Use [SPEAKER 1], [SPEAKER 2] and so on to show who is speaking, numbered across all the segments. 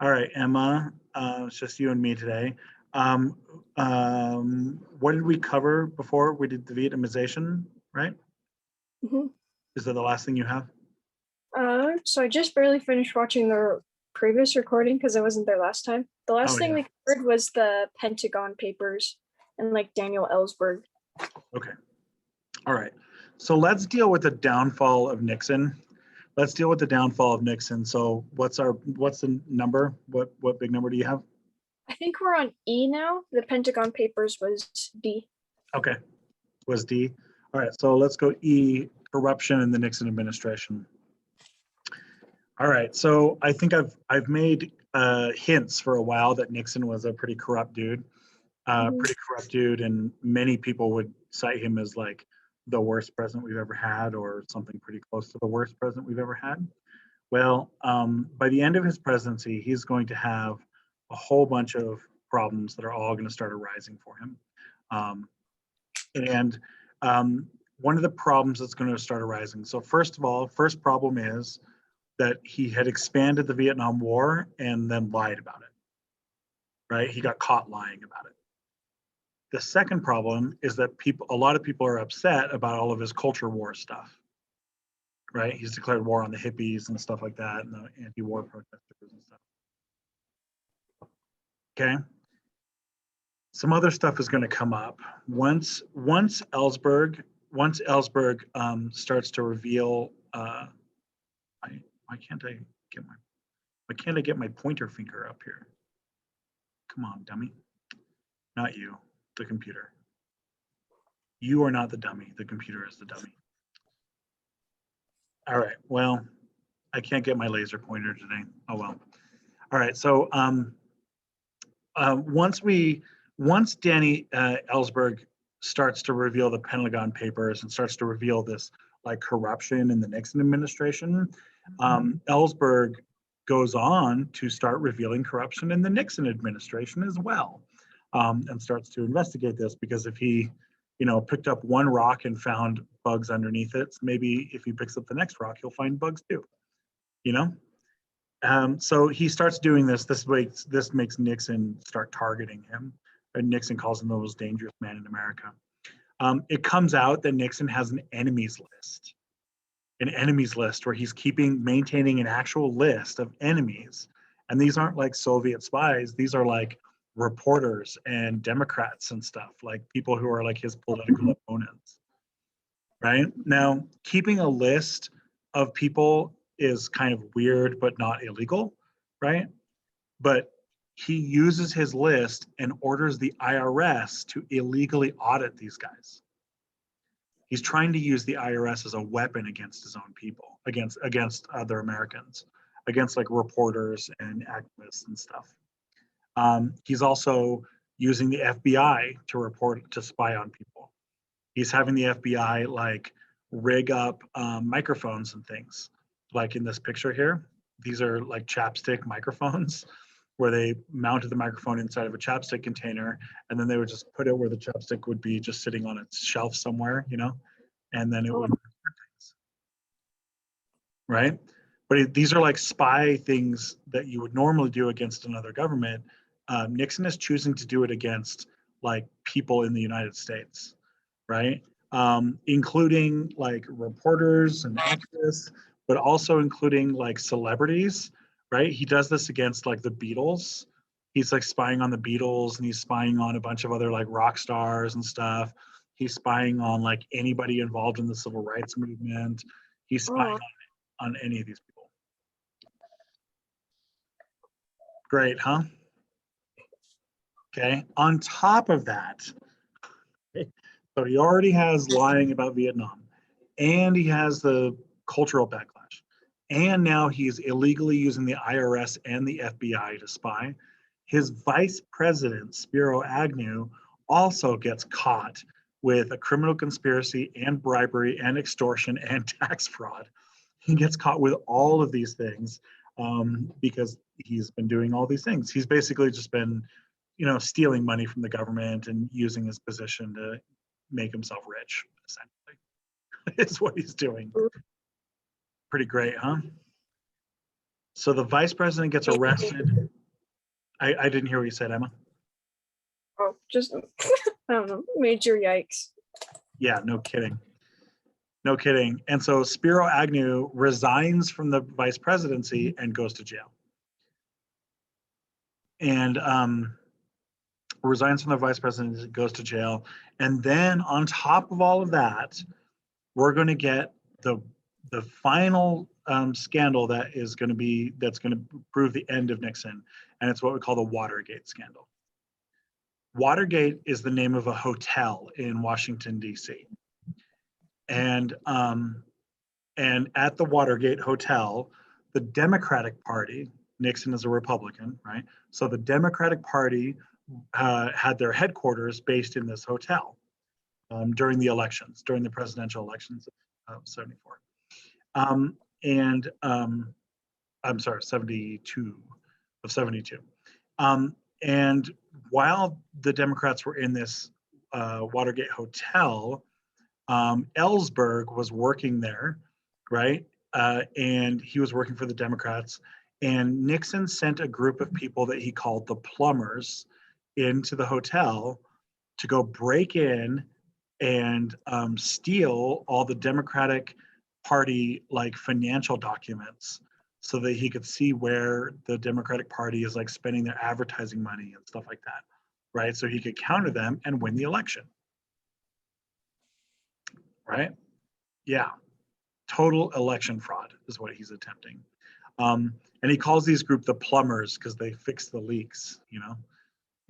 [SPEAKER 1] All right, Emma, it's just you and me today. Um, what did we cover before? We did the Vietnamization, right?
[SPEAKER 2] Mhm.
[SPEAKER 1] Is that the last thing you have?
[SPEAKER 2] So I just barely finished watching the previous recording because I wasn't there last time. The
[SPEAKER 1] Oh,
[SPEAKER 2] last thing
[SPEAKER 1] yeah.
[SPEAKER 2] we covered was the Pentagon Papers and like Daniel Ellsberg.
[SPEAKER 1] Okay. All right. So let's deal with the downfall of Nixon. Let's deal with the downfall of Nixon. So what's the number? What big number do you have?
[SPEAKER 2] I think we're on E now. The Pentagon Papers was D.
[SPEAKER 1] Okay. Was D. All right. So let's go E, corruption in the Nixon administration. All right. So I think I've made hints for a while that Nixon was a
[SPEAKER 2] Mhm.
[SPEAKER 1] pretty corrupt dude, and many people would cite him as like the worst president we've ever had, or something pretty close to the worst president we've ever had. Well, by the end of his presidency, he's going to have a whole bunch of problems that are all going to start arising for him. Um, and one of the problems that's going to start arising. So first of all, first problem is that he had expanded the Vietnam War and then lied about it. Right? He got caught lying about it. The second problem is that a lot of people are upset about all of his culture war stuff. Right? He's declared war on the hippies and stuff like that, and the anti-war protesters and stuff. Okay. Some other stuff is going to come up once Ellsberg starts to reveal. Why can't I get my pointer finger up here? Come on, dummy. Not you, the computer. You are not the dummy. The computer is the dummy. All right. Well, I can't get my laser pointer today. Oh well. All right. So once Danny Ellsberg starts to reveal the Pentagon Papers and starts to reveal this like corruption in the Nixon administration, Ellsberg goes on to start revealing corruption in the Nixon administration as well, and starts to investigate this because if he, picked up one rock and found bugs underneath it, maybe if he picks up the next rock, he'll find bugs too. You know, so he starts doing this. This makes Nixon start targeting him. And Nixon calls him the most dangerous man in America. It comes out that Nixon has an enemies list where he's maintaining an actual list of enemies. And these aren't like Soviet spies. These are like reporters and Democrats and stuff, like people who are like his political opponents. Right now, keeping a list of people is kind of weird, but not illegal, right? But he uses his list and orders the IRS to illegally audit these guys. He's trying to use the IRS as a weapon against his own people, against other Americans, against like reporters and activists and stuff. He's also using the FBI to spy on people. He's having the FBI like rig up microphones and things. Like in this picture here, these are like chapstick microphones where they mounted the microphone inside of a chapstick container, and then they would just put it where the chapstick would be just sitting on its shelf somewhere, and then it
[SPEAKER 2] Oh,
[SPEAKER 1] would, right? But these are like spy things that you would normally do against another government. Nixon is choosing to do it against like people in the United States, right? Including like reporters and activists, but also including like celebrities, right? He does this against like the Beatles. He's like spying on the Beatles and he's spying on a bunch of other like rock stars and stuff. He's spying on like anybody involved in the civil rights movement. He's spying
[SPEAKER 2] oh,
[SPEAKER 1] on any of these people. Great, huh? Okay. On top of that, so he already has lying about Vietnam, and he has the cultural backlash, and now he's illegally using the IRS and the FBI to spy. His vice president, Spiro Agnew, also gets caught with a criminal conspiracy and bribery and extortion and tax fraud. He gets caught with all of these things because he's been doing all these things. He's basically just been, stealing money from the government and using his position to make himself rich, essentially, is what he's doing. Pretty great, huh? So the vice president gets arrested. I didn't hear what you said, Emma.
[SPEAKER 2] Oh, just I don't know. Major yikes.
[SPEAKER 1] Yeah, no kidding. No kidding. And so Spiro Agnew resigns from the vice presidency and goes to jail. And resigns from the vice presidency, goes to jail. And then on top of all of that, we're going to get the final scandal that's going to prove the end of Nixon, and it's what we call the Watergate scandal. Watergate is the name of a hotel in Washington, D.C. And at the Watergate Hotel, the Democratic Party, Nixon is a Republican, right? So the Democratic Party had their headquarters based in this hotel during the presidential elections of 74. I'm sorry, 72, of 72. And while the Democrats were in this Watergate Hotel, Ellsberg was working there, right? And he was working for the Democrats. And Nixon sent a group of people that he called the plumbers into the hotel to go break in and steal all the Democratic Party like financial documents so that he could see where the Democratic Party is like spending their advertising money and stuff like that, right? So he could counter them and win the election, right? Yeah, total election fraud is what he's attempting. And he calls these group the plumbers because they fix the leaks, you know?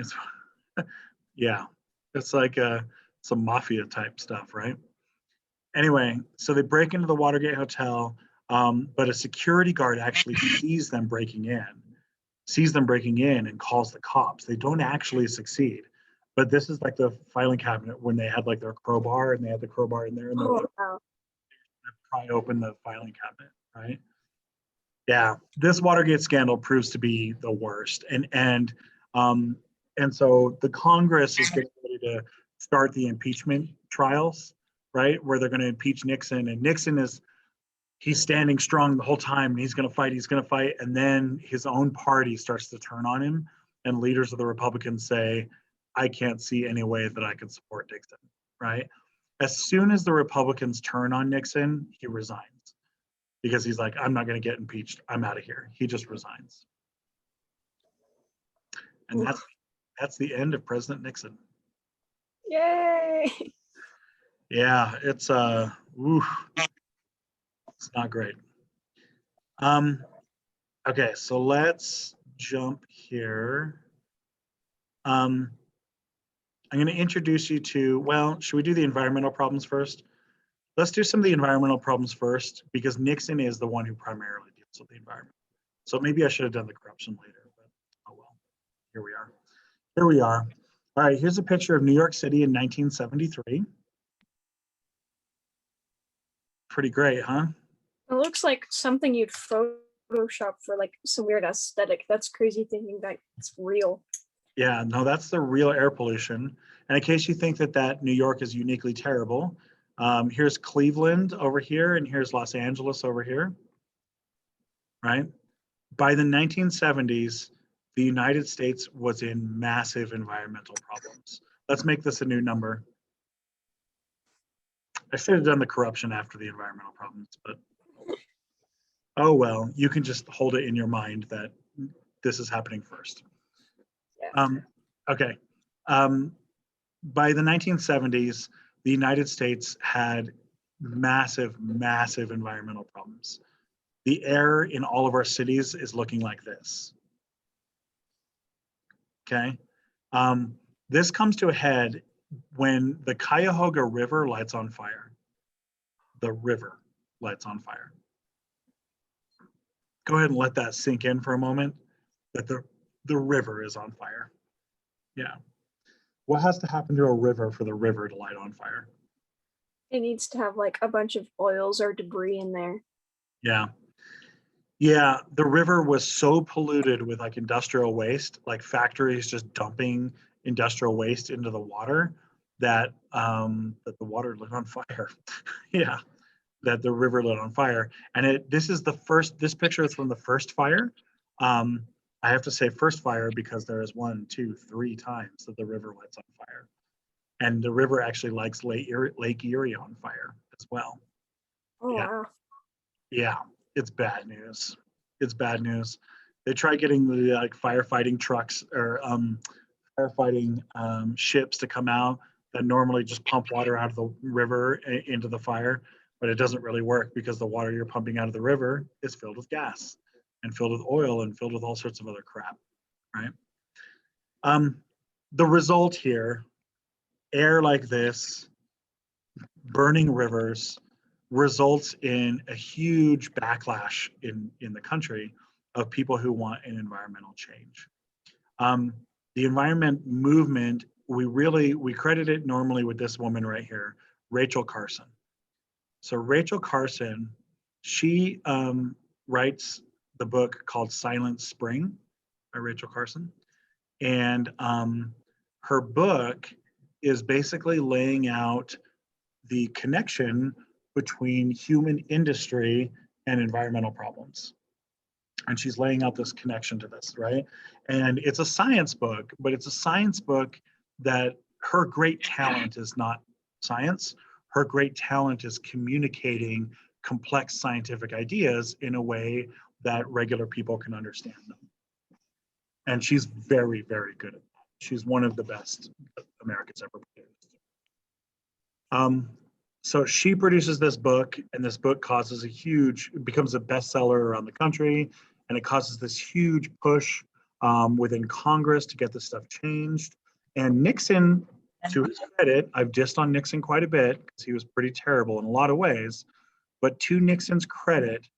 [SPEAKER 1] It's, yeah, it's like some mafia type stuff, right? Anyway, so they break into the Watergate Hotel, but a security guard actually sees them breaking in and calls the cops. They don't actually succeed. But this is like the filing cabinet when they had like their crowbar and they had the crowbar in there and they're pry open the filing cabinet, right? Yeah, this Watergate scandal proves to be the worst. And so the Congress is getting ready to start the impeachment trials, right? Where they're going to impeach Nixon, and Nixon he's standing strong the whole time, and he's going to fight, and then his own party starts to turn on him, and leaders of the Republicans say, I can't see any way that I can support Nixon, right? As soon as the Republicans turn on Nixon, he resigns because he's like, I'm not going to get impeached. I'm out of here. He just resigns. And that's the end of President Nixon.
[SPEAKER 2] Yay!
[SPEAKER 1] Yeah, it's not great. Okay, so let's jump here. I'm going to introduce you to, well, should we do the environmental problems first? Let's do some of the environmental problems first because Nixon is the one who primarily deals with the environment. So maybe I should have done the corruption later, but oh well. Here we are. Here we are. All right, here's a picture of New York City in 1973. Pretty great, huh?
[SPEAKER 2] It looks like something you'd Photoshop for like some weird aesthetic. That's crazy thinking that it's real.
[SPEAKER 1] Yeah, no, that's the real air pollution. And in case you think that New York is uniquely terrible, here's Cleveland over here, and here's Los Angeles over here, right? By the 1970s, the United States was in massive environmental problems. Let's make this a new number. I should have done the corruption after the environmental problems, but oh well, you can just hold it in your mind that this is happening first.
[SPEAKER 2] Yeah.
[SPEAKER 1] Okay. By the 1970s, the United States had massive, massive environmental problems. The air in all of our cities is looking like this. Okay. This comes to a head when the Cuyahoga River lights on fire. The river lights on fire. Go ahead and let that sink in for a moment, that the river is on fire. Yeah. What has to happen to a river for the river to light on fire?
[SPEAKER 2] It needs to have like a bunch of oils or debris in there.
[SPEAKER 1] Yeah. Yeah, the river was so polluted with like industrial waste, like factories just dumping industrial waste into the water that the water lit on fire. Yeah, that the river lit on fire. And this picture is from the first fire. I have to say first fire because there is 1, 2, 3 times that the river lights on fire. And the river actually likes Lake Erie on fire as well.
[SPEAKER 2] Oh
[SPEAKER 1] Yeah,
[SPEAKER 2] wow.
[SPEAKER 1] yeah, it's bad news. It's bad news. They try getting the like firefighting trucks or firefighting ships to come out that normally just pump water out of the river into the fire, but it doesn't really work because the water you're pumping out of the river is filled with gas and filled with oil and filled with all sorts of other crap, right? The result here, air like this, burning rivers, results in a huge backlash in the country of people who want an environmental change. The environment movement, we credit it normally with this woman right here, Rachel Carson. So Rachel Carson, she writes the book called Silent Spring by Rachel Carson. And her book is basically laying out the connection between human industry and environmental problems. And she's laying out this connection to this, right? And it's a science book, but it's a science book that her great talent is not science. Her great talent is communicating complex scientific ideas in a way that regular people can understand them. And she's very, very good at that. She's one of the best America's ever produced. So she produces this book, and this book becomes a bestseller around the country, and it causes this huge push within Congress to get this stuff changed. And Nixon, to his credit, I've dissed on Nixon quite a bit because he was pretty terrible in a lot of ways, but to Nixon's credit,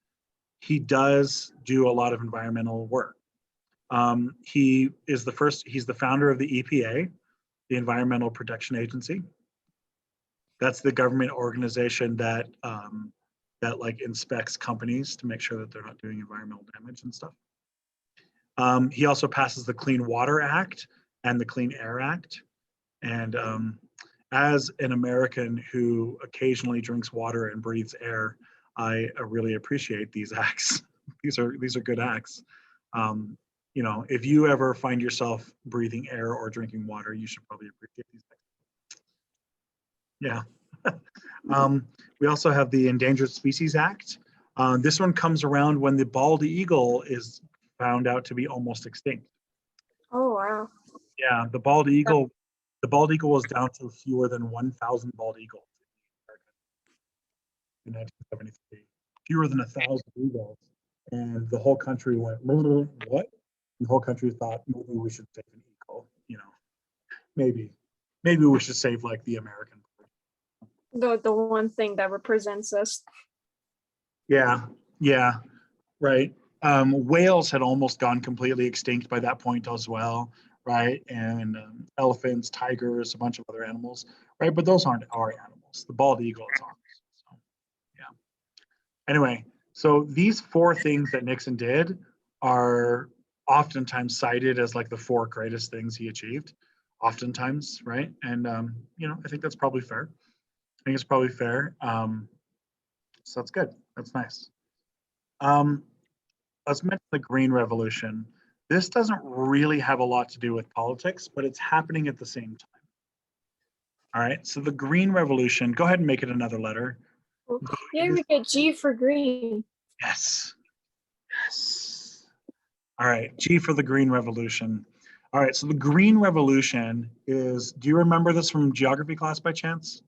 [SPEAKER 1] he does do a lot of environmental work. He's the founder of the EPA, the Environmental Protection Agency. That's the government organization that like inspects companies to make sure that they're not doing environmental damage and stuff. He also passes the Clean Water Act and the Clean Air Act. And as an American who occasionally drinks water and breathes air, I really appreciate these acts. These are good acts. You know, if you ever find yourself breathing air or drinking water, you should probably appreciate these acts. Yeah. We also have the Endangered Species Act. This one comes around when the bald eagle is found out to be almost extinct.
[SPEAKER 2] Oh wow.
[SPEAKER 1] Yeah, the bald eagle was down to fewer than 1,000 bald eagles in 1973. Fewer than 1,000 eagles, and the whole country went, what? The whole country thought maybe we should save an eagle. You know, maybe we should save like the American.
[SPEAKER 2] The one thing that represents us.
[SPEAKER 1] Yeah, yeah, right. Whales had almost gone completely extinct by that point as well, right? And elephants, tigers, a bunch of other animals, right? But those aren't our animals. The bald eagle is ours. So, yeah. Anyway, so these 4 things that Nixon did are oftentimes cited as like the 4 greatest things he achieved, oftentimes, right? And you know, I think that's probably fair. I think it's probably fair. So that's good. That's nice. Let's mention the Green Revolution. This doesn't really have a lot to do with politics, but it's happening at the same time. All right, so the Green Revolution, go ahead and make it another letter.
[SPEAKER 2] Yeah, we get G for green.
[SPEAKER 1] Yes. Yes. All right, G for the Green Revolution. All right, so the Green Revolution is, do you remember this from geography class by chance?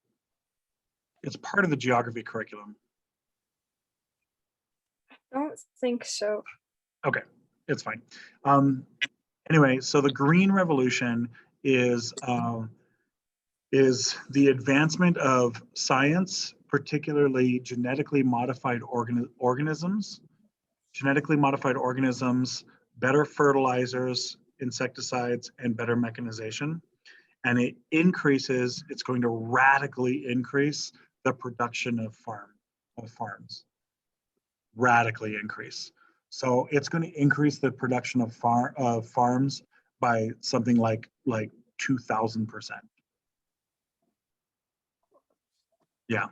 [SPEAKER 1] It's part of the geography curriculum.
[SPEAKER 2] I don't think so.
[SPEAKER 1] Okay, it's fine. Anyway, so the Green Revolution is the advancement of science, particularly genetically modified organisms, better fertilizers, insecticides, and better mechanization. And it's going to radically increase the production of farms. Radically increase. So it's going to increase the production of farms by something like 2,000%. Yeah.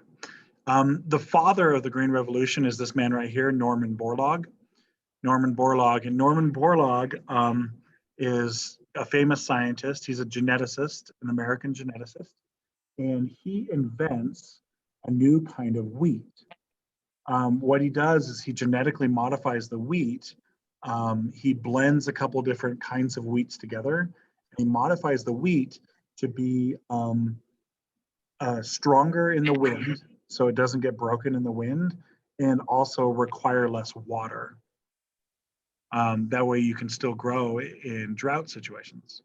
[SPEAKER 1] The father of the Green Revolution is this man right here, Norman Borlaug. Norman Borlaug. And Norman Borlaug is a famous scientist. He's a geneticist, an American geneticist, and he invents a new kind of wheat. What he does is he genetically modifies the wheat. He blends a couple different kinds of wheats together, and he modifies the wheat to be stronger in the wind, so it doesn't get broken in the wind, and also require less water. That way you can still grow in drought situations.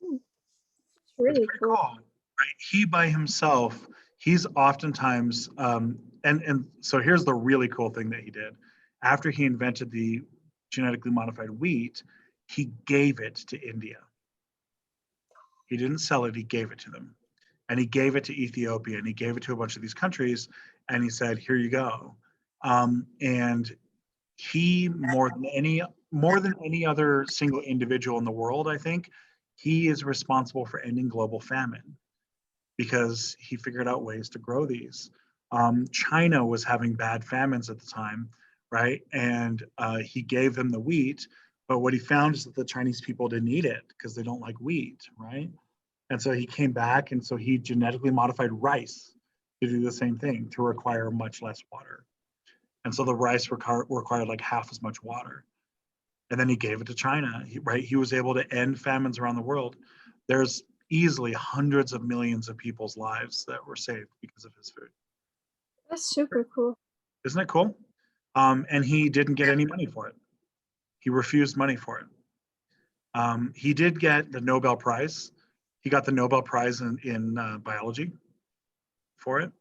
[SPEAKER 2] It's
[SPEAKER 1] It's
[SPEAKER 2] really
[SPEAKER 1] pretty
[SPEAKER 2] cool.
[SPEAKER 1] cool, right? He by himself, he's oftentimes, and so here's the really cool thing that he did. After he invented the genetically modified wheat, he gave it to India. He didn't sell it, he gave it to them. And he gave it to Ethiopia and he gave it to a bunch of these countries and he said, here you go. And he more than any other single individual in the world, I think, he is responsible for ending global famine because he figured out ways to grow these. China was having bad famines at the time, right? And he gave them the wheat, but what he found is that the Chinese people didn't eat it because they don't like wheat, right? And so he came back and so he genetically modified rice to do the same thing, to require much less water. And so the rice required like half as much water. And then he gave it to China, right? He was able to end famines around the world. There's easily hundreds of millions of people's lives that were saved because of his food.
[SPEAKER 2] That's super cool.
[SPEAKER 1] Isn't it cool? And he didn't get any money for it. He refused money for it. He did get the Nobel Prize. He got the Nobel Prize in biology for it.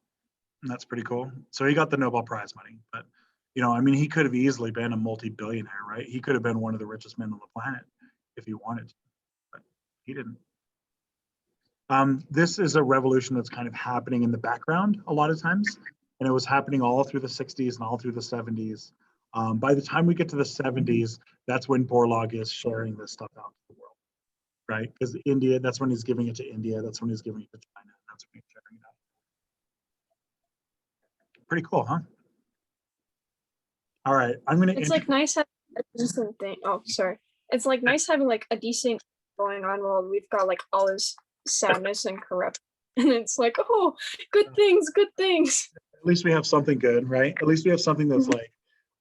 [SPEAKER 1] And that's pretty cool. So he got the Nobel Prize money. But, you know, I mean, he could have easily been a multi-billionaire, right? He could have been one of the richest men on the planet if he wanted to, but he didn't. This is a revolution that's kind of happening in the background a lot of times. And it was happening all through the 60s and all through the 70s. By the time we get to the 70s, that's when Borlaug is sharing this stuff out to the world, right? Because India, that's when he's giving it to India. That's when he's giving it to China. That's when he's sharing it out. Pretty cool, huh? All right, I'm going to
[SPEAKER 2] It's like nice having a decent thing. Oh, sorry. It's like nice having like a decent going on while we've got like all this sadness and corruption. And it's like, oh, good things, good things.
[SPEAKER 1] at least we have something good, right? At least we have something that's like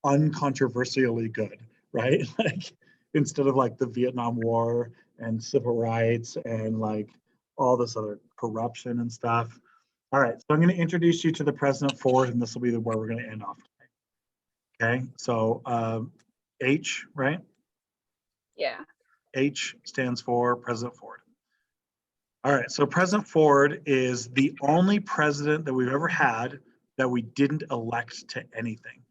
[SPEAKER 1] uncontroversially good, right? Like instead of like the Vietnam War and civil rights and like all this other corruption and stuff. All right, so I'm going to introduce you to the President Ford, and this will be where we're going to end off today. Okay, so H, right?
[SPEAKER 2] Yeah.
[SPEAKER 1] H stands for President Ford. All right, so President Ford is the only president that we've ever had that we didn't elect to anything.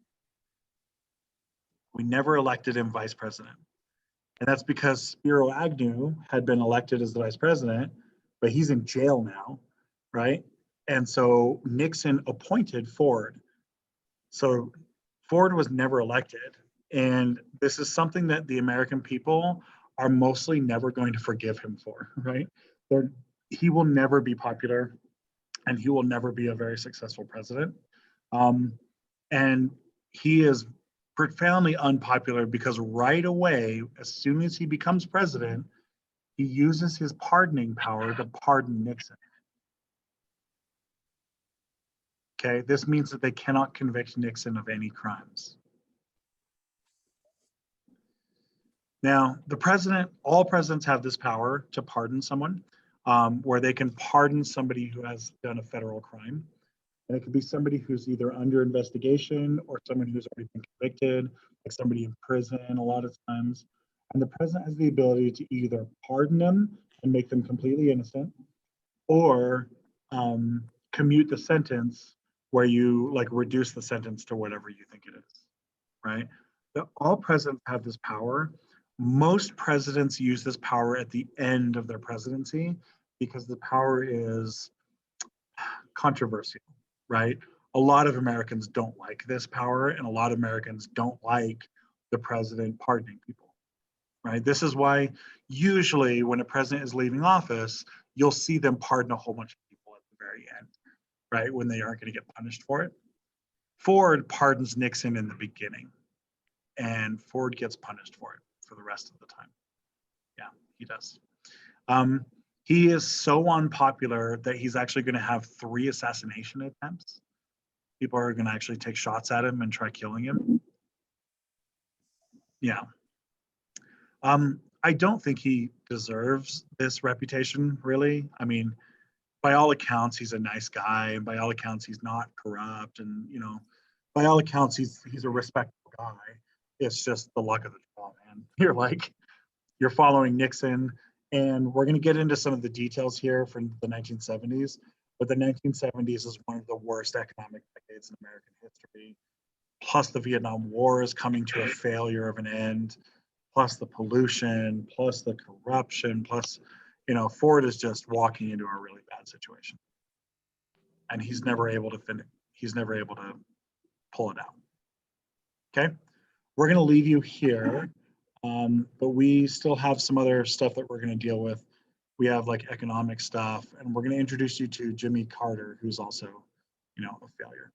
[SPEAKER 1] We never elected him vice president. And that's because Spiro Agnew had been elected as the vice president, but he's in jail now, right? And so Nixon appointed Ford. So Ford was never elected. And this is something that the American people are mostly never going to forgive him for, right? He will never be popular and he will never be a very successful president. And he is profoundly unpopular because right away, as soon as he becomes president, he uses his pardoning power to pardon Nixon. Okay, this means that they cannot convict Nixon of any crimes. Now, the president, all presidents have this power to pardon someone, where they can pardon somebody who has done a federal crime. And it could be somebody who's either under investigation or someone who's already been convicted, like somebody in prison a lot of times. And the president has the ability to either pardon them and make them completely innocent, or commute the sentence where you like reduce the sentence to whatever you think it is, right? All presidents have this power. Most presidents use this power at the end of their presidency because the power is controversial, right? A lot of Americans don't like this power, and a lot of Americans don't like the president pardoning people, right? This is why usually when a president is leaving office, you'll see them pardon a whole bunch of people at the very end, right? When they aren't going to get punished for it. Ford pardons Nixon in the beginning, and Ford gets punished for it for the rest of the time. Yeah, he does. He is so unpopular that he's actually going to have 3 assassination attempts. People are going to actually take shots at him and try killing him. Yeah. I don't think he deserves this reputation, really. I mean, by all accounts, he's a nice guy, and by all accounts, he's not corrupt, and by all accounts, he's a respectable guy. It's just the luck of the draw, man. You're following Nixon, and we're going to get into some of the details here from the 1970s. But the 1970s is one of the worst economic decades in American history. Plus, the Vietnam War is coming to a failure of an end. Plus the pollution, plus the corruption, plus, Ford is just walking into a really bad situation, and he's never able to finish. He's never able to pull it out. Okay, we're going to leave you here, but we still have some other stuff that we're going to deal with. We have like economic stuff, and we're going to introduce you to Jimmy Carter, who's also, a failure.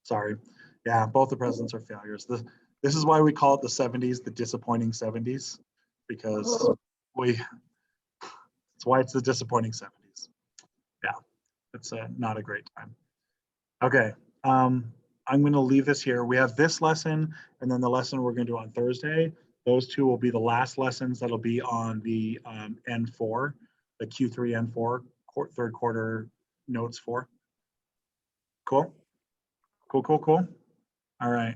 [SPEAKER 1] Sorry, yeah, both the presidents are failures. This is why we call it the 70s, the disappointing 70s, because it's why it's the disappointing 70s. Yeah, it's not a great time. Okay, I'm going to leave this here. We have this lesson, and then the lesson we're going to do on Thursday. Those 2 will be the last lessons that'll be on the N4, the Q3 N4, third quarter notes 4. Cool? Cool. All right.